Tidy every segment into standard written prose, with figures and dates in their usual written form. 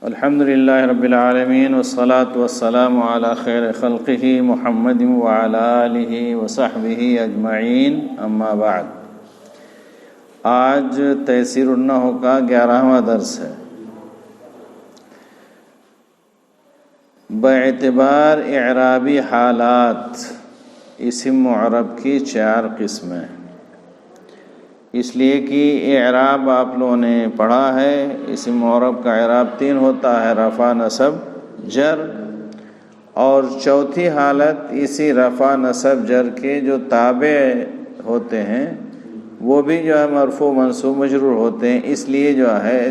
الحمد للہ رب العالمین والصلاة والسلام علی خیر خلقہ محمد وعلی آلہ وصحبہ اجمعین، اما بعد۔ آج تیسیر النحو کا 11واں درس ہے۔ باعتبار اعرابی حالات اسم معرب کی 4 قسمیں، اس لیے کہ اعراب آپ لوگوں نے پڑھا ہے۔ اسم معرب کا اعراب 3 ہوتا ہے: رفع، نصب، جر، اور چوتھی حالت اسی رفع، نصب، جر کے جو تابع ہوتے ہیں وہ بھی جو ہے مرفوع، منصوب، مجرور ہوتے ہیں، اس لیے جو ہے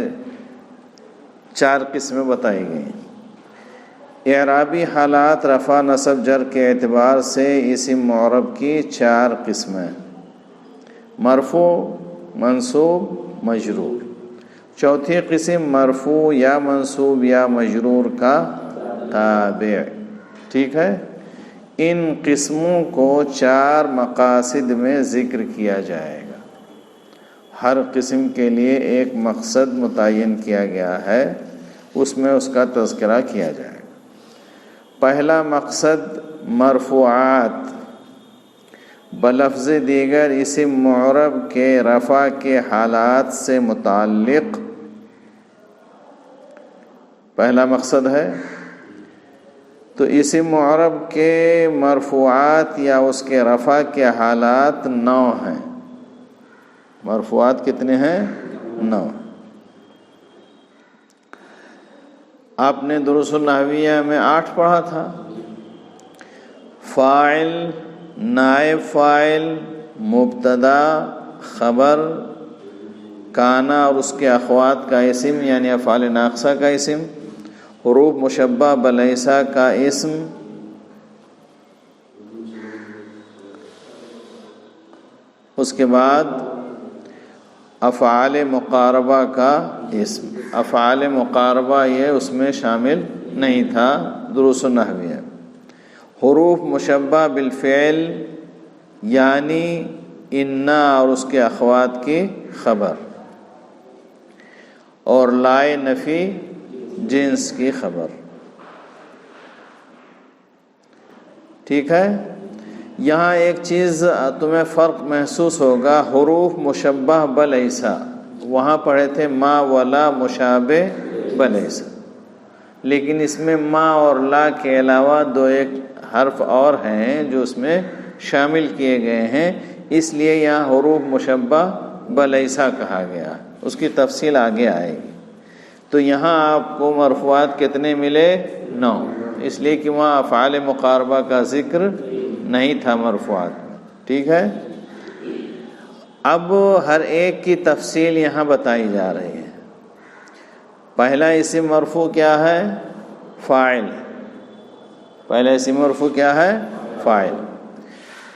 4 قسمیں بتائی گئی۔ اعرابی حالات رفع، نصب، جر کے اعتبار سے اسم معرب کی 4 قسمیں: مرفوع، منصوب، مجرور۔ چوتھی قسم مرفوع یا منصوب یا مجرور کا تابع، ٹھیک ہے۔ ان قسموں کو 4 مقاصد میں ذکر کیا جائے گا۔ ہر قسم کے لیے ایک مقصد متعین کیا گیا ہے، اس میں اس کا تذکرہ کیا جائے گا۔ پہلا مقصد مرفوعات بلفظ دیگر اسم معرب کے رفع کے حالات سے متعلق پہلا مقصد ہے۔ تو اسم معرب کے مرفوعات یا اس کے رفع کے حالات 9 ہیں۔ مرفوعات کتنے ہیں؟ 9۔ آپ نے دروس النحویہ میں 8 پڑھا تھا۔ فاعل، نائب فاعل، مبتدا، خبر، کانا اور اس کے اخوات کا اسم یعنی افعال ناقصہ کا اسم، حروف مشبہ بلیسا کا اسم، اس کے بعد افعال مقاربہ کا اسم۔ افعال مقاربہ یہ اس میں شامل نہیں تھا دروس النحویہ۔ حروف مشبہ بالفعل یعنی انا اور اس کے اخوات کی خبر، اور لائے نفی جنس کی خبر، ٹھیک ہے۔ یہاں ایک چیز تمہیں فرق محسوس ہوگا، حروف مشبہ بلیسا وہاں پڑھے تھے ما ولا مشابہ بلیسا، لیکن اس میں ما اور لا کے علاوہ 2 حرف اور ہیں جو اس میں شامل کیے گئے ہیں، اس لیے یہاں حروف مشبہ بلیسا کہا گیا۔ اس کی تفصیل آگے آئے گی۔ تو یہاں آپ کو مرفوعات کتنے ملے؟ 9، اس لیے کہ وہاں افعال مقاربہ کا ذکر نہیں تھا مرفوعات میں، ٹھیک ہے۔ اب ہر ایک کی تفصیل یہاں بتائی جا رہی ہے۔ پہلا اسم مرفوع کیا ہے؟ فاعل۔ پہلا اسم مرفوع کیا ہے؟ فاعل۔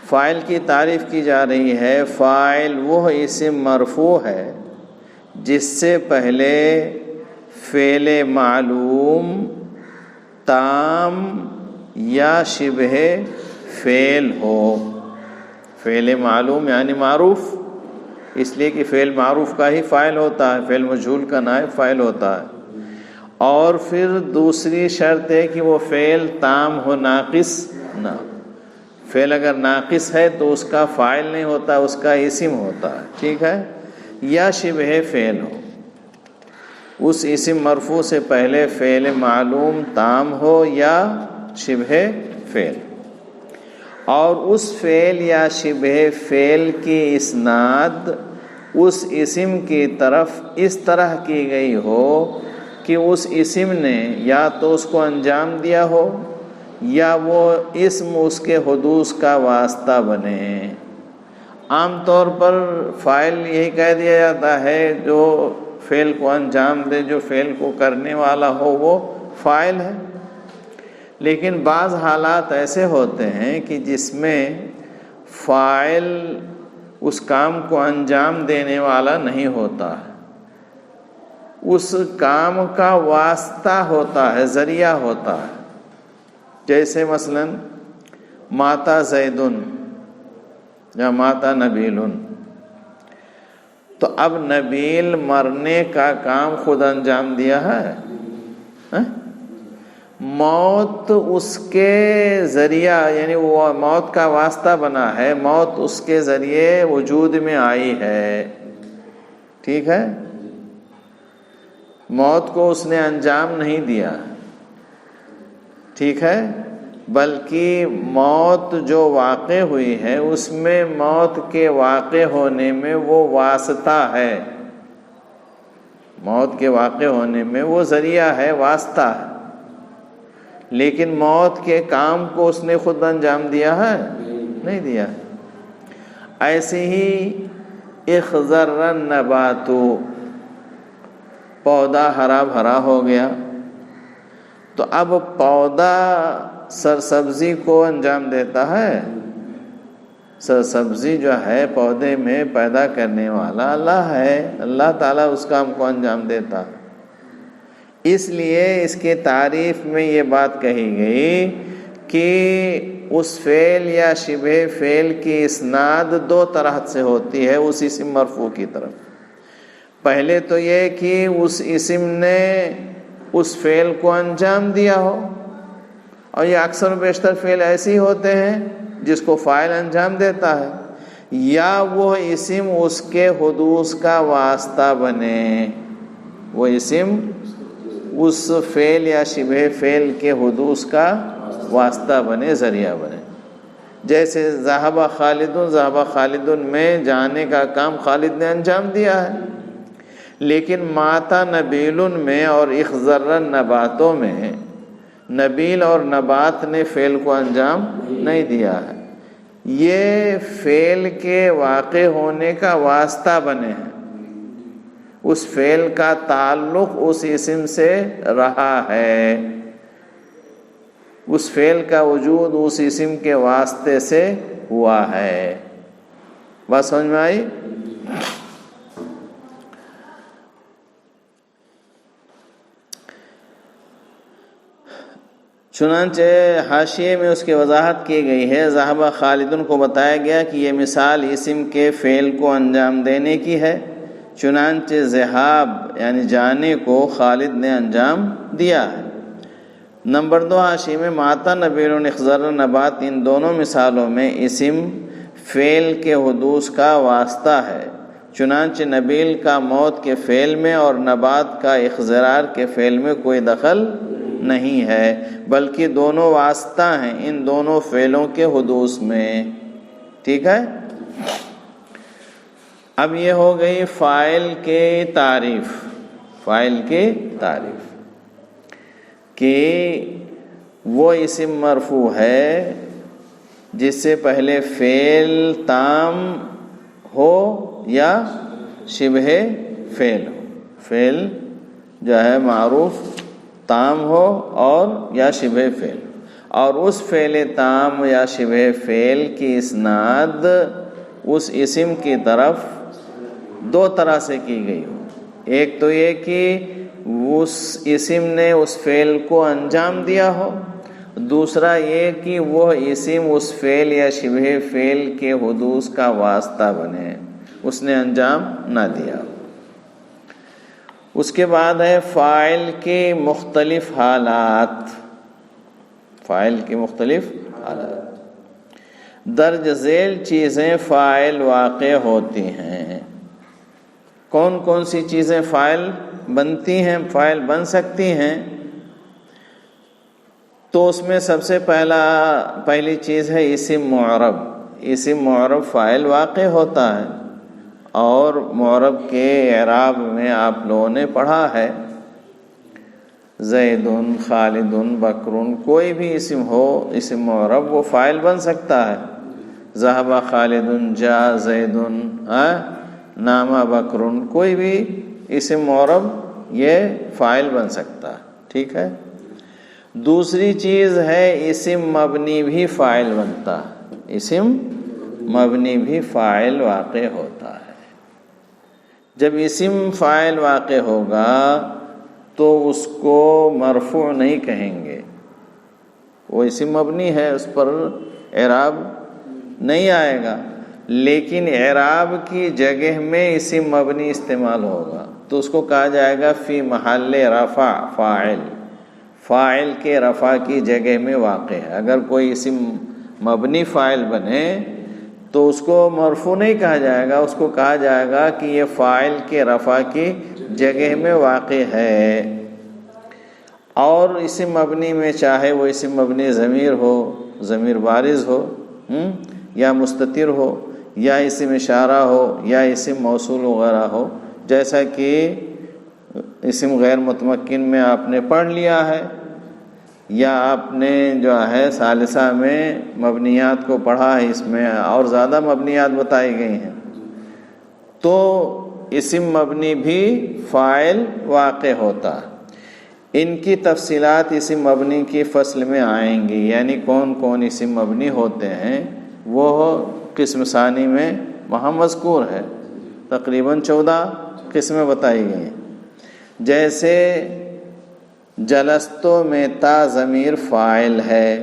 فاعل کی تعریف کی جا رہی ہے۔ فاعل وہ اسم مرفوع ہے جس سے پہلے فعل معلوم، تام یا شبہ فعل ہو۔ فعل معلوم یعنی معروف، اس لیے کہ فعل معروف کا ہی فاعل ہوتا ہے، فعل مجہول کا نائب فاعل ہوتا ہے۔ اور پھر دوسری شرط ہے کہ وہ فعل تام ہو، ناقص نہ۔ فعل اگر ناقص ہے تو اس کا فاعل نہیں ہوتا، اس کا اسم ہوتا ہے، ٹھیک ہے۔ یا شبہ فعل ہو، اس اسم مرفوع سے پہلے فعل معلوم تام ہو یا شبہ فعل، اور اس فعل یا شبہ فعل کی اسناد اس اسم کی طرف اس طرح کی گئی ہو کہ اس اسم نے یا تو اس کو انجام دیا ہو یا وہ اسم اس کے حدوث کا واسطہ بنے۔ عام طور پر فاعل یہی کہہ دیا جاتا ہے جو فعل کو انجام دے، جو فعل کو کرنے والا ہو وہ فاعل ہے۔ لیکن بعض حالات ایسے ہوتے ہیں کہ جس میں فاعل اس کام کو انجام دینے والا نہیں ہوتا ہے، اس کام کا واسطہ ہوتا ہے، ذریعہ ہوتا ہے۔ جیسے مثلا ماتا زیدن یا ماتا نبیل، تو اب نبیل مرنے کا کام خود انجام دیا ہے؟ موت اس کے ذریعہ، یعنی وہ موت کا واسطہ بنا ہے، موت اس کے ذریعے وجود میں آئی ہے، ٹھیک ہے؟ موت کو اس نے انجام نہیں دیا، ٹھیک ہے؟ بلکہ موت جو واقع ہوئی ہے اس میں موت کے واقع ہونے میں وہ واسطہ ہے، موت کے واقع ہونے میں وہ ذریعہ ہے، واسطہ ہے، لیکن موت کے کام کو اس نے خود انجام دیا ہے؟ نہیں دیا۔ ایسے ہی اخضر النبات، پودا ہرا بھرا ہو گیا، تو اب پودا سرسبزی کو انجام دیتا ہے؟ سرسبزی جو ہے پودے میں پیدا کرنے والا اللہ ہے، اللہ تعالیٰ اس کام کو انجام دیتا ہے۔ اس لیے اس کی تعریف میں یہ بات کہی گئی کہ اس فعل یا شبہ فعل کی اسناد دو طرح سے ہوتی ہے اس اسم مرفوع کی طرف۔ پہلے تو یہ کہ اس اسم نے اس فعل کو انجام دیا ہو، اور یہ اکثر و بیشتر فعل ایسے ہی ہوتے ہیں جس کو فاعل انجام دیتا ہے، یا وہ اسم اس کے حدوث کا واسطہ بنے، وہ اسم اس فعل یا شبہ فعل کے حدوث کا واسطہ بنے، ذریعہ بنے۔ جیسے ذہب خالد میں جانے کا کام خالد نے انجام دیا ہے، لیکن ماتا نبیل میں اور اخضر النباتوں میں نبیل اور نبات نے فعل کو انجام نہیں دیا ہے، یہ فعل کے واقع ہونے کا واسطہ بنے ہیں، اس فعل کا تعلق اس اسم سے رہا ہے، اس فعل کا وجود اس اسم کے واسطے سے ہوا ہے۔ بات سمجھ میں آئی؟ چنانچہ حاشیے میں اس کی وضاحت کی گئی ہے، ذہب خالد کو بتایا گیا کہ یہ مثال اسم کے فعل کو انجام دینے کی ہے، چنانچہ ذہاب یعنی جانے کو خالد نے انجام دیا ہے۔ نمبر 2 حاشیے میں ماتا نبیل اخضر نبات، ان دونوں مثالوں میں اسم فعل کے حدوث کا واسطہ ہے، چنانچہ نبیل کا موت کے فعل میں اور نبات کا اخضرار کے فعل میں کوئی دخل نہیں ہے، بلکہ دونوں واسطہ ہیں ان دونوں فعلوں کے حدوث میں، ٹھیک ہے؟ اب یہ ہو گئی فاعل کی تعریف، فاعل کی تعریف کہ وہ اسم مرفوع ہے جس سے پہلے فعل تام ہو یا شبہ فعل ہو، فعل جو ہے معروف تام ہو اور یا شبہ فعل، اور اس فعل تام یا شبہ فعل کی اسناد اس اسم کی طرف دو طرح سے کی گئی ہو۔ ایک تو یہ کہ اس اسم نے اس فعل کو انجام دیا ہو، دوسرا یہ کہ وہ اسم اس فعل یا شبہ فعل کے حدوث کا واسطہ بنے، اس نے انجام نہ دیا۔ اس کے بعد ہے فاعل کی مختلف حالات، فاعل کی مختلف حالات، درج ذیل چیزیں فاعل واقع ہوتی ہیں۔ کون کون سی چیزیں فاعل بنتی ہیں، فاعل بن سکتی ہیں؟ تو اس میں سب سے پہلی چیز ہے اسم معرب۔ اسم معرب فاعل واقع ہوتا ہے، اور معرب کے اعراب میں آپ لوگوں نے پڑھا ہے، زید، خالد، بکر، کوئی بھی اسم ہو، اسم معرب وہ فاعل بن سکتا ہے۔ ذهب خالد، جاء زید، نام بکر، کوئی بھی اسم معرب یہ فاعل بن سکتا ہے، ٹھیک ہے؟ دوسری چیز ہے اسم مبنی بھی فاعل بنتا ہے، اسم مبنی بھی فاعل واقع ہوتا ہے۔ جب اسم فاعل واقع ہوگا تو اس کو مرفوع نہیں کہیں گے، وہ اسم مبنی ہے، اس پر اعراب نہیں آئے گا، لیکن اعراب کی جگہ میں اسم مبنی استعمال ہوگا تو اس کو کہا جائے گا فی محل رفع فاعل، فاعل کے رفع کی جگہ میں واقع ہے. اگر کوئی اسم مبنی فاعل بنے تو اس کو مرفوع نہیں کہا جائے گا، اس کو کہا جائے گا کہ یہ فاعل کے رفع کی جگہ میں واقع ہے. اور اسم مبنی میں چاہے وہ اسم مبنی ضمیر ہو، ضمیر بارز ہو یا مستتر ہو، یا اسم اشارہ ہو، یا اسم موصول وغیرہ ہو، جیسا کہ اسم غیر متمکن میں آپ نے پڑھ لیا ہے، یا آپ نے جو ہے ثالثہ میں مبنیات کو پڑھا ہے، اس میں اور زیادہ مبنیات بتائی گئی ہیں، تو اسم مبنی بھی فاعل واقع ہوتا ہے. ان کی تفصیلات اسم مبنی کی فصل میں آئیں گی، یعنی کون کون اسم مبنی ہوتے ہیں وہ قسم ثانی میں وہاں مذکور ہے. تقریباً 14 قسمیں بتائی گئی ہیں. جیسے جلستو میں تا ضمیر فاعل ہے،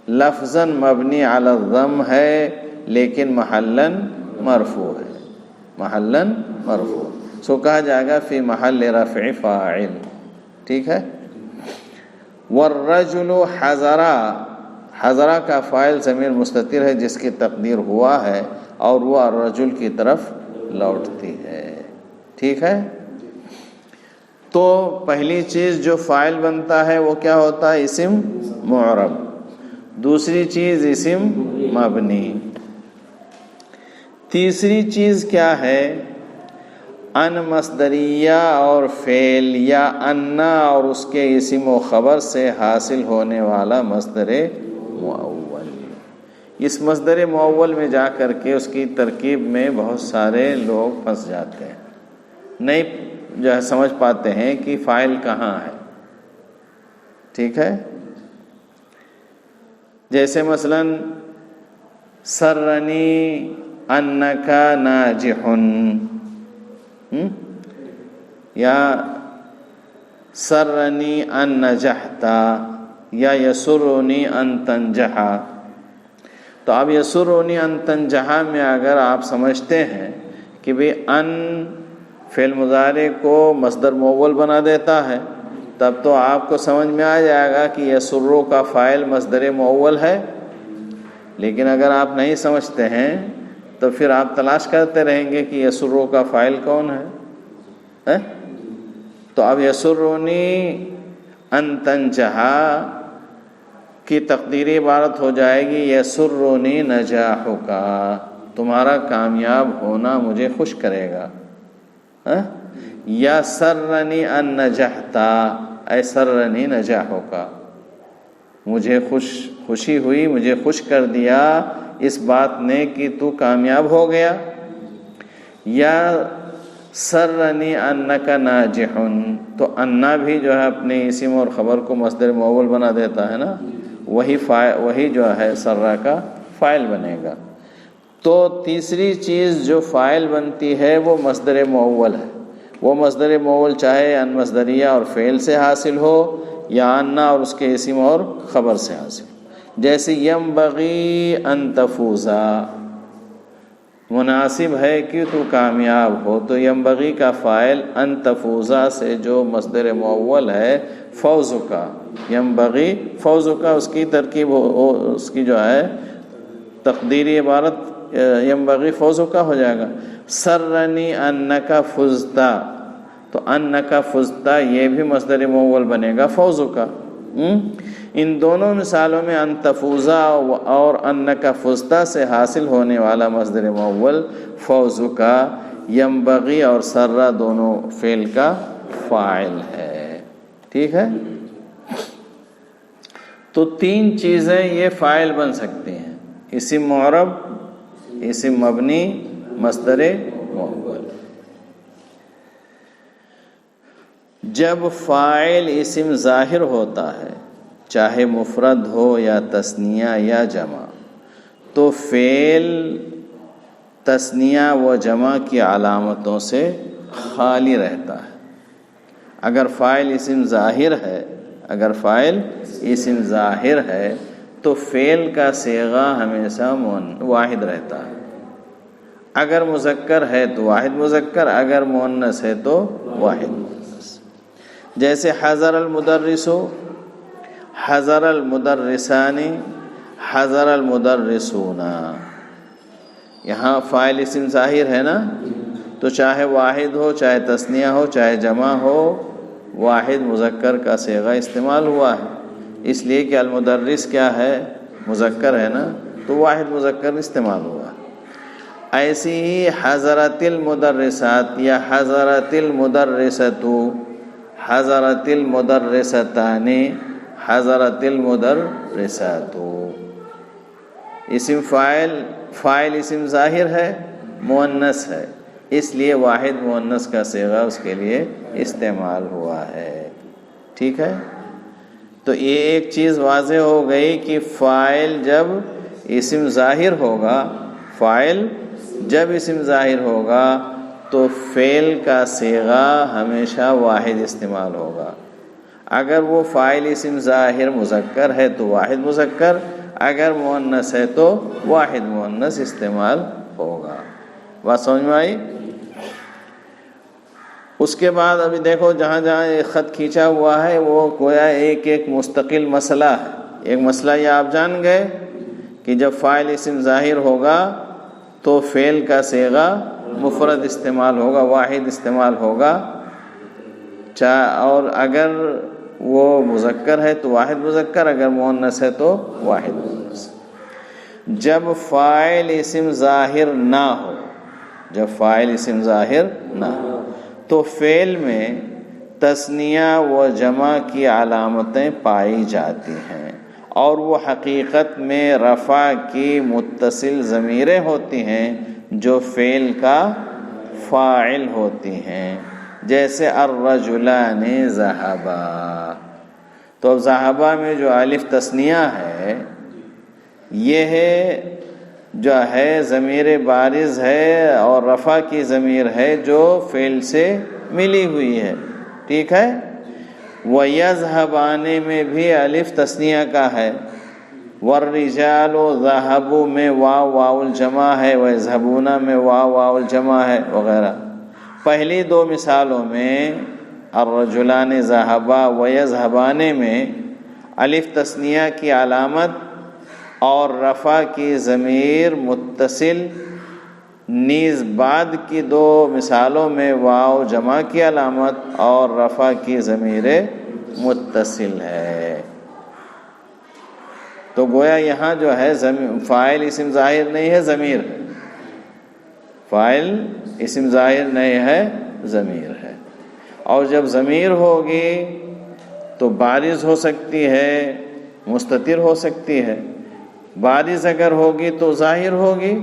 لفظاً مبنی علی الضم ہے لیکن محلاً مرفوع ہے، محلاً مرفوع، سو کہا جائے گا فی محل رفع فاعل. ٹھیک ہے. والرجل حضرا، حضرا کا فاعل ضمیر مستتر ہے جس کی تقدیر ہوا ہے اور وہ الرجل کی طرف لوٹتی ہے. ٹھیک ہے. تو پہلی چیز جو فاعل بنتا ہے وہ کیا ہوتا ہے؟ اسم معرب. دوسری چیز اسم مبنی. تیسری چیز کیا ہے؟ ان مصدریہ اور فعل یا انا اور اس کے اسم و خبر سے حاصل ہونے والا مصدر مؤول. اس مصدر مؤول میں جا کر کے اس کی ترکیب میں بہت سارے لوگ پھنس جاتے ہیں، نہیں جو ہے سمجھ پاتے ہیں کہ فاعل کہاں ہے. ٹھیک ہے. جیسے مثلا سرنی انکا ناجحن، یا سرنی ان نجحتا، یا یسرنی ان تنجحا. تو اب یسرنی ان تنجحا میں اگر آپ سمجھتے ہیں کہ بھی ان فعل مضارع کو مصدر مؤول بنا دیتا ہے، تب تو آپ کو سمجھ میں آ جائے گا کہ یسرو کا فاعل مصدر مؤول ہے. لیکن اگر آپ نہیں سمجھتے ہیں تو پھر آپ تلاش کرتے رہیں گے کہ یسرو کا فاعل کون ہے. تو اب یسرونی ان تنجحا کی تقدیری عبارت ہو جائے گی یسرونی نجاحک، تمہارا کامیاب ہونا مجھے خوش کرے گا. یا سرنی ان نجحتا، اے سرنی نجاحک، مجھے خوشی ہوئی، مجھے خوش کر دیا اس بات نے کہ تو کامیاب ہو گیا. یا سرنی انک ناجحن، تو انا بھی جو ہے اپنے اسم اور خبر کو مصدر مؤول بنا دیتا ہے نا، وہی جو ہے سرا کا فاعل بنے گا. تو تیسری چیز جو فاعل بنتی ہے وہ مصدر مؤول ہے. وہ مصدر مؤول چاہے ان مصدریہ اور فعل سے حاصل ہو یا انا اور اس کے اسم اور خبر سے حاصل ہو. جیسے ینبغی ان تفوزا، مناسب ہے کہ تو کامیاب ہو، تو ینبغی کا فاعل ان تفوزا سے جو مصدر مؤول ہے فوز کا، ینبغی فوز کا، اس کی ترکیب اس کی جو ہے تقدیری عبارت ینبغی فوز کا ہو جائے گا. سرنی انکا فزتا، تو انکا فزتا یہ بھی مصدر مؤول بنے گا فوز کا. ان دونوں مثالوں میں ان تفوزا اور انکا فزتا سے حاصل ہونے والا مصدر مؤول فوز کا، ینبغی اور سرا دونوں فعل کا فاعل ہے. ٹھیک ہے. تو تین چیزیں یہ فاعل بن سکتی ہیں: اسم معرب، اسم مبنی، مصدر مؤول. جب فاعل اسم ظاہر ہوتا ہے، چاہے مفرد ہو یا تثنیہ یا جمع، تو فعل تثنیہ و جمع کی علامتوں سے خالی رہتا ہے. اگر فاعل اسم ظاہر ہے تو فعل کا صیغہ ہمیشہ واحد رہتا ہے. اگر مذکر ہے تو واحد مذکر، اگر مؤنث ہے تو واحد مؤنث. جیسے حضر المدرس، حضر المدرسانی، حضر المدرسون. یہاں فاعل اسم ظاہر ہے نا، تو چاہے واحد ہو، چاہے تثنیہ ہو، چاہے جمع ہو، واحد مذکر کا صیغہ استعمال ہوا ہے. اس لیے کہ المدرس کیا ہے؟ مذکر ہے نا، تو واحد مذکر استعمال ہوا. ایسی ہی حضرت المدرسات یا حضرت المدرسۃ، حضرت المدرستان، حضرت المدرسات. اسم فاعل اسم ظاہر ہے، مؤنث ہے، اس لیے واحد مؤنث کا صیغہ اس کے لیے استعمال ہوا ہے. ٹھیک ہے، تو یہ ایک چیز واضح ہو گئی کہ فاعل جب اسم ظاہر ہوگا، فاعل جب اسم ظاہر ہوگا تو فعل کا صیغہ ہمیشہ واحد استعمال ہوگا. اگر وہ فاعل اسم ظاہر مذکر ہے تو واحد مذکر، اگر مؤنث ہے تو واحد مؤنث استعمال ہوگا. بات سمجھ میں آئی؟ اس کے بعد ابھی دیکھو جہاں جہاں یہ خط کھینچا ہوا ہے وہ گویا ایک ایک مستقل مسئلہ ہے. ایک مسئلہ یہ آپ جان گئے کہ جب فاعل اسم ظاہر ہوگا تو فعل کا صیغہ مفرد استعمال ہوگا، واحد استعمال ہوگا، اور اگر وہ مذکر ہے تو واحد مذکر، اگر مؤنث ہے تو واحد مؤنث. جب فاعل اسم ظاہر نہ ہو، جب فاعل اسم ظاہر نہ ہو تو فعل میں تثنیہ و جمع کی علامتیں پائی جاتی ہیں، اور وہ حقیقت میں رفع کی متصل ضمیریں ہوتی ہیں جو فعل کا فاعل ہوتی ہیں. جیسے الرجلان ذهبا، تو اب ذهبا میں جو الف تثنیہ ہے یہ ہے جو ہے ضمیر بارز ہے اور رفع کی ضمیر ہے جو فعل سے ملی ہوئی ہے. ٹھیک ہے، وَيَذْهَبَانِ میں بھی الف تثنیہ کا ہے. وَالرِّجَالُ ذَهَبُوا میں واو الجمع ہے، وَيَذْهَبُونَ میں واو الجمع ہے وغیرہ. پہلی دو مثالوں میں الرجلان ذهبا وَيَذْهَبَانِ میں الف تثنیہ کی علامت اور رفع کی ضمیر متصل، نیز بعد کی دو مثالوں میں واو جمع کی علامت اور رفع کی ضمیر متصل ہے. تو گویا یہاں جو ہے فاعل اسم ظاہر نہیں ہے، ضمیر ہے. فاعل اسم ظاہر نہیں ہے، ضمیر ہے. اور جب ضمیر ہوگی تو بارز ہو سکتی ہے، مستتر ہو سکتی ہے. بارز اگر ہوگی تو ظاہر ہوگی،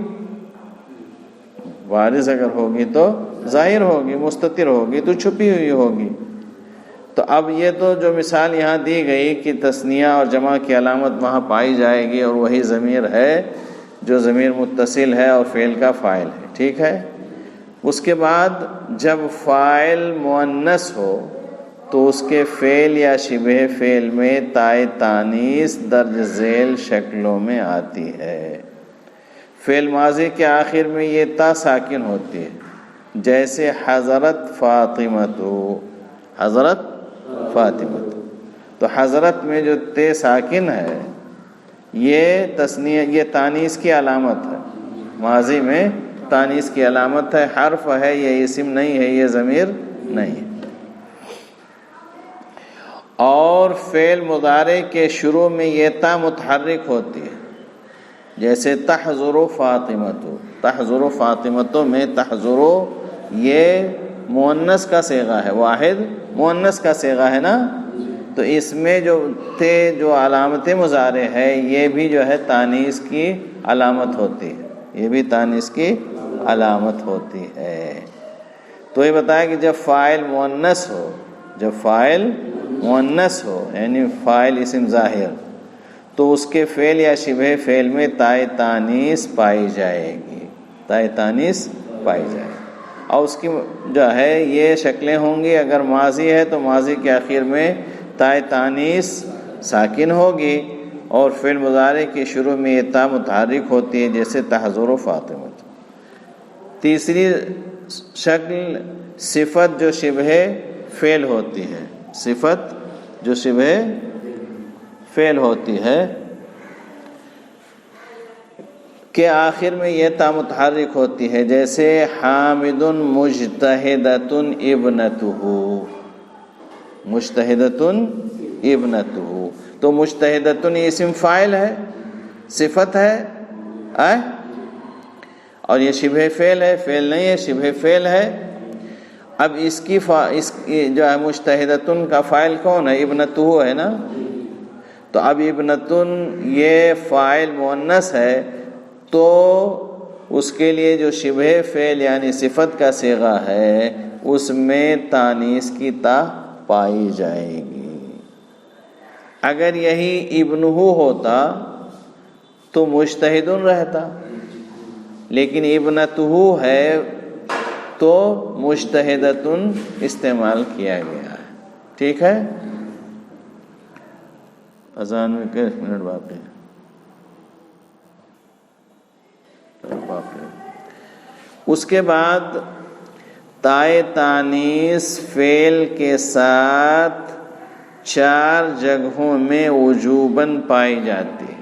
بارز اگر ہوگی تو ظاہر ہوگی، مستتر ہوگی تو چھپی ہوئی ہوگی. تو اب یہ تو جو مثال یہاں دی گئی کہ تثنیہ اور جمع کی علامت وہاں پائی جائے گی اور وہی ضمیر ہے جو ضمیر متصل ہے اور فعل کا فاعل ہے. ٹھیک ہے، اس کے بعد جب فاعل مؤنث ہو تو اس کے فعل یا شبہ فعل میں تائے تانیث درج ذیل شکلوں میں آتی ہے. فعل ماضی کے آخر میں یہ تا ساکن ہوتی ہے، جیسے حضرت فاطمۃ، حضرت فاطمۃ. تو حضرت میں جو تے ساکن ہے یہ تثنیہ، یہ تانیث کی علامت ہے، ماضی میں تانیث کی علامت ہے، حرف ہے، یہ اسم نہیں ہے، یہ ضمیر نہیں ہے. اور فعل مضارع کے شروع میں یہ تا متحرک ہوتی ہے، جیسے تحضر فاطمۃ. تحضر فاطمۃ میں تحضر یہ مؤنث کا صیغہ ہے، واحد مؤنث کا صیغہ ہے نا، تو اس میں جو تے جو علامت مضارع ہے یہ بھی جو ہے تانیث کی علامت ہوتی ہے، یہ بھی تانیث کی علامت ہوتی ہے. تو یہ بتایا کہ جب فاعل مؤنث ہو، جب فاعل مؤنث ہو یعنی فاعل اسم ظاہر، تو اس کے فعل یا شبہ فعل میں تائے تانیث پائی جائے گی، تائے تانیث پائی جائے گی. اور اس کی جو ہے یہ شکلیں ہوں گی، اگر ماضی ہے تو ماضی کے آخر میں تائے تانیث ساکن ہوگی، اور فعل مضارع کے شروع میں یہ تا متحرک ہوتی ہے، جیسے تحضر فاطمہ. تیسری شکل صفت جو شبہ فعل ہوتی ہے، صفت جو شبہ فعل ہوتی ہے کہ آخر میں یہ تا متحرک ہوتی ہے، جیسے حامد مجتہدۃ ابنتہ، مجتہدۃ ابنتہ، تو مجتہدۃ یہ اسم فاعل ہے، صفت ہے، اور یہ شبہ فعل ہے، فعل نہیں ہے، شبہ فعل ہے۔ اب اس کی جو ہے مجتہدۃ کا فاعل کون ہے؟ ابنتہ ہے نا، تو اب ابنتٌ یہ فاعل مؤنث ہے، تو اس کے لیے جو شبہ فعل یعنی صفت کا صیغہ ہے اس میں تانیث کی تا پائی جائے گی۔ اگر یہی ابنہ ہوتا تو مجتہد رہتا، لیکن ابنتہ ہے تو مجتہدۃ استعمال کیا گیا ہے۔ ٹھیک ہے، اذان میں کتنے منٹ باقی ہے؟ اس کے بعد تائے تانیث فعل کے ساتھ 4 جگہوں میں وجوباً پائی جاتی ہے۔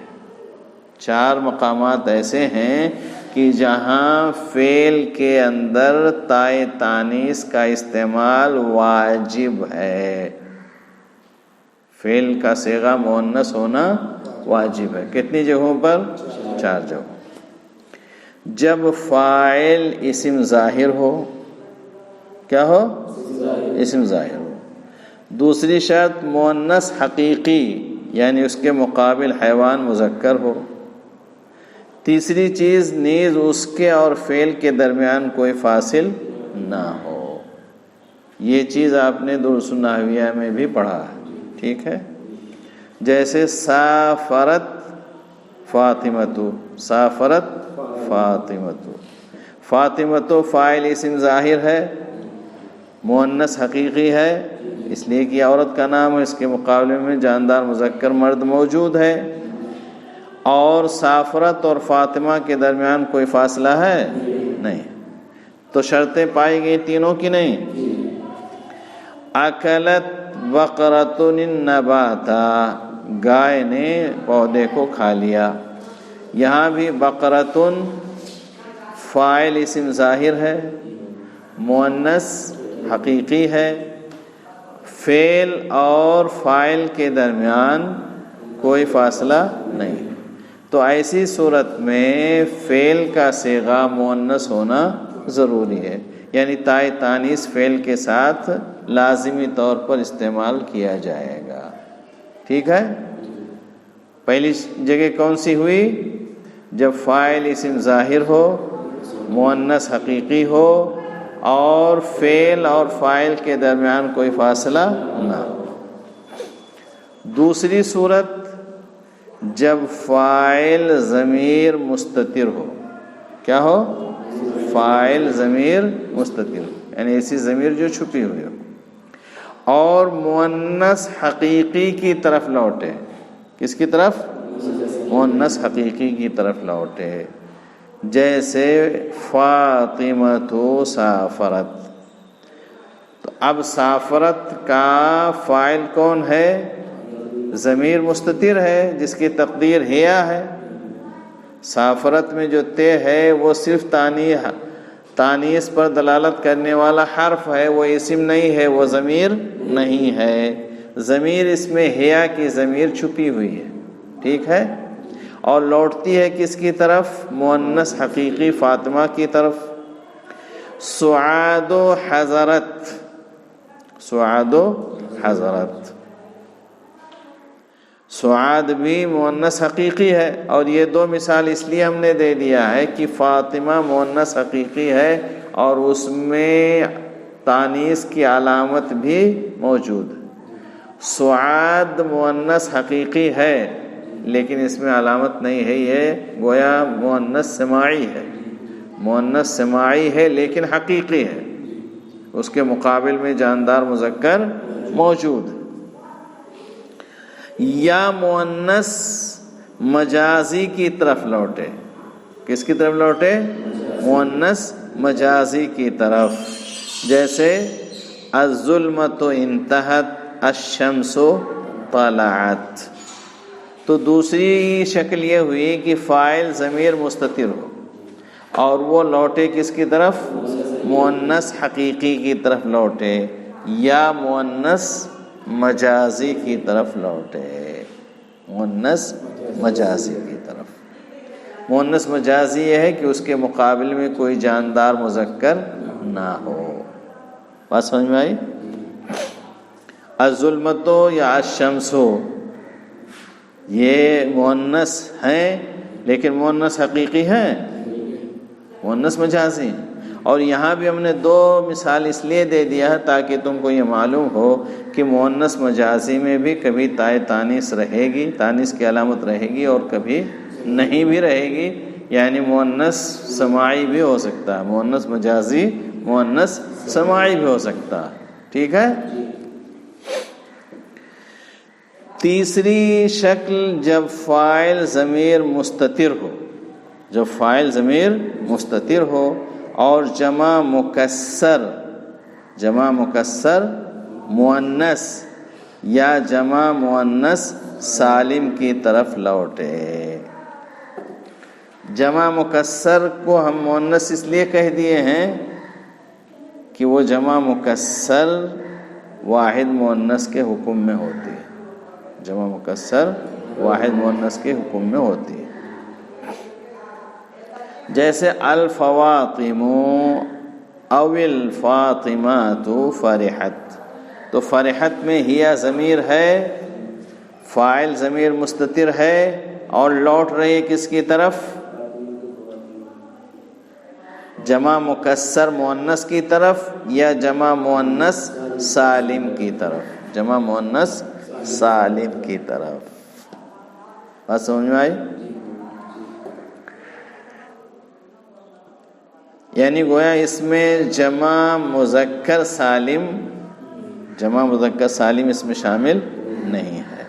4 مقامات ایسے ہیں کہ جہاں فعل کے اندر تائے تانیث کا استعمال واجب ہے، فعل کا صیغہ مؤنث ہونا واجب ہے۔ کتنی جگہوں پر؟ 4 جگہوں۔ جب فاعل اسم ظاہر ہو، کیا ہو؟ اسم ظاہر ہو۔ دوسری شرط مؤنث حقیقی یعنی اس کے مقابل حیوان مذکر ہو۔ تیسری چیز نیز اس کے اور فعل کے درمیان کوئی فاصل نہ ہو۔ یہ چیز آپ نے دروس النحویہ میں بھی پڑھا ہے، ٹھیک ہے؟ جیسے سافرت فاطمۃ، سافرت فاطمۃ، فاطمۃ فاعل اسم ظاہر ہے، مؤنث حقیقی ہے اس لیے کہ عورت کا نام ہے، اس کے مقابلے میں جاندار مذکر مرد موجود ہے، اور سافرت اور فاطمہ کے درمیان کوئی فاصلہ ہے نہیں، تو شرطیں پائی گئی تینوں کی نہیں۔ اکلت بقرۃ النبات، گائے نے پودے کو کھا لیا۔ یہاں بھی بقرۃ فاعل اسم ظاہر ہے، مؤنث حقیقی ہے، فعل اور فاعل کے درمیان کوئی فاصلہ نہیں، تو ایسی صورت میں فعل کا صیغہ مؤنث ہونا ضروری ہے، یعنی تائے تانیث فعل کے ساتھ لازمی طور پر استعمال کیا جائے گا۔ ٹھیک ہے، پہلی جگہ کون سی ہوئی؟ جب فاعل اسم ظاہر ہو، مؤنث حقیقی ہو، اور فعل اور فاعل کے درمیان کوئی فاصلہ نہ ہو۔ دوسری صورت جب فاعل ضمیر مستتر ہو، کیا ہو؟ فاعل ضمیر مستتر ہو، یعنی ایسی ضمیر جو چھپی ہوئی ہو، اور مؤنث حقیقی کی طرف لوٹے۔ کس کی طرف؟ مؤنث حقیقی کی طرف لوٹے، جیسے فاطمۃ سافرت۔ تو اب سافرت کا فاعل کون ہے؟ ضمیر مستتر ہے جس کی تقدیر ہیا ہے۔ سافرت میں جو تے ہے وہ صرف تانیث پر دلالت کرنے والا حرف ہے، وہ اسم نہیں ہے، وہ ضمیر نہیں ہے۔ ضمیر اس میں ہیا کی ضمیر چھپی ہوئی ہے، ٹھیک ہے، اور لوٹتی ہے کس کی طرف؟ مؤنث حقیقی فاطمہ کی طرف۔ سعاد و حضرت، سعاد و حضرت، سعاد بھی مؤنث حقیقی ہے، اور یہ 2 مثال اس لیے ہم نے دے دیا ہے کہ فاطمہ مؤنث حقیقی ہے اور اس میں تانیث کی علامت بھی موجود ہے۔ سعاد مؤنث حقیقی ہے لیکن اس میں علامت نہیں ہے، یہ گویا مؤنث سماعی ہے، مؤنث سماعی ہے لیکن حقیقی ہے، اس کے مقابل میں جاندار مذکر موجود ہے۔ یا مؤنث مجازی کی طرف لوٹے۔ کس کی طرف لوٹے؟ مؤنث مجازی کی طرف، جیسے الظلمۃ انتہت الشمس طلعت۔ تو دوسری شکل یہ ہوئی کہ فاعل ضمیر مستتر ہو اور وہ لوٹے کس کی طرف؟ مؤنث حقیقی کی طرف لوٹے یا مؤنث مجازی کی طرف لوٹے، مؤنث مجازی کی طرف۔ مؤنث مجازی یہ ہے کہ اس کے مقابل میں کوئی جاندار مذکر نہ ہو۔ بات سمجھ میں آئی؟ الظلمت یا الشمس یہ مؤنث ہیں لیکن مؤنث حقیقی ہے، مؤنث مجازی۔ اور یہاں بھی ہم نے دو مثال اس لیے دے دیا ہے تاکہ تم کو یہ معلوم ہو کہ مؤنث مجازی میں بھی کبھی تائے تانیث رہے گی، تانیث کی علامت رہے گی، اور کبھی نہیں بھی رہے گی، یعنی مؤنث سماعی بھی ہو سکتا ہے، مؤنث مجازی مؤنث سماعی بھی ہو سکتا ہے۔ ٹھیک ہے؟ تیسری شکل جب فاعل ضمیر مستتر ہو، جب فاعل ضمیر مستتر ہو اور جمع مکسر مؤنث یا جمع مؤنث سالم کی طرف لوٹے۔ جمع مکسر کو ہم مؤنث اس لیے کہہ دیے ہیں کہ وہ جمع مکسر واحد مؤنث کے حکم میں ہوتی ہے، جمع مکسر واحد مؤنث کے حکم میں ہوتی ہے۔ جیسے الفواطم او الفاطمات فرحت، تو فرحت میں ہیا ضمیر ہے، فاعل ضمیر مستتر ہے اور لوٹ رہی ہے کس کی طرف؟ جمع مکسر مؤنث کی طرف یا جمع مؤنث سالم کی طرف، جمع مؤنث سالم کی طرف۔ بات سمجھ میں آئی؟ یعنی گویا اس میں جمع مذکر سالم اس میں شامل نہیں ہے۔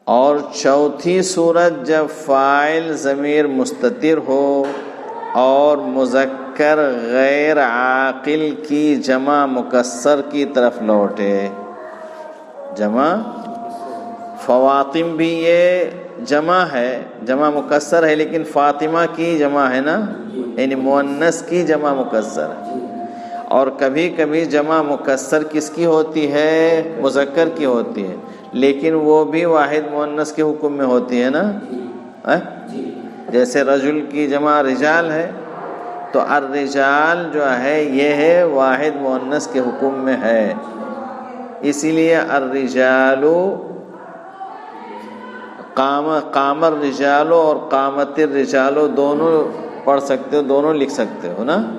اور چوتھی صورت جب فاعل ضمیر مستتر ہو اور مذکر غیر عاقل کی جمع مکسر کی طرف لوٹے، جمع فواطم بھی یہ جمع ہے، جمع مکسر ہے، لیکن فاطمہ کی جمع ہے نا، یعنی مؤنث کی جمع مکسر ہے۔ اور کبھی کبھی جمع مکسر کس کی ہوتی ہے؟ مذکر کی ہوتی ہے، لیکن وہ بھی واحد مؤنث کے حکم میں ہوتی ہے نا۔ جیسے رجل کی جمع رجال ہے، تو الرجال جو ہے یہ ہے واحد مؤنث کے حکم میں ہے، اسی لیے الرجال قام الرجال اور قامت الرجال دونوں پڑھ سکتے ہو، دونوں لکھ سکتے ہو نا۔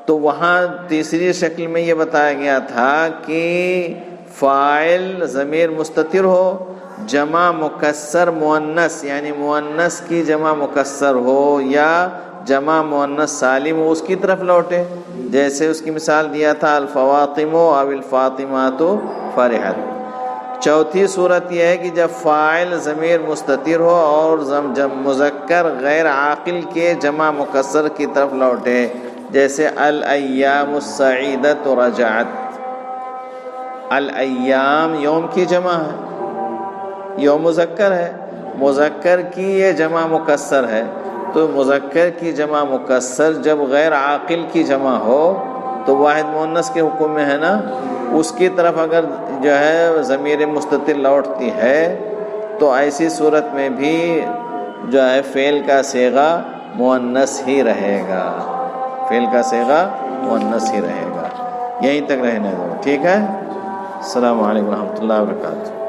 تو وہاں تیسری شکل میں یہ بتایا گیا تھا کہ فاعل ضمیر مستتر ہو، جمع مکسر مؤنث یعنی مؤنث کی جمع مکسر ہو یا جمع مؤنث سالم ہو، اس کی طرف لوٹے۔ جیسے اس کی مثال دیا تھا الفواطم او الفاطمات فرحت۔ چوتھی صورت یہ ہے کہ جب فاعل ضمیر مستتر ہو اور جب مذکر غیر عاقل کے جمع مکسر کی طرف لوٹے، جیسے الایام السعیدۃ رجعت۔ الایام یوم کی جمع ہے، یوم مذکر ہے، مذکر کی یہ جمع مکسر ہے، تو مذکر کی جمع مکسر جب غیر عاقل کی جمع ہو تو واحد مؤنث کے حکم میں ہے نا، اس کی طرف اگر جو ہے ضمیر مستتر لوٹتی ہے تو ایسی صورت میں بھی جو ہے فعل کا صیغہ مؤنث ہی رہے گا، فعل کا صیغہ مؤنث ہی رہے گا۔ یہیں تک رہنے دو، ٹھیک ہے؟ السلام علیکم ورحمۃ اللہ وبرکاتہ۔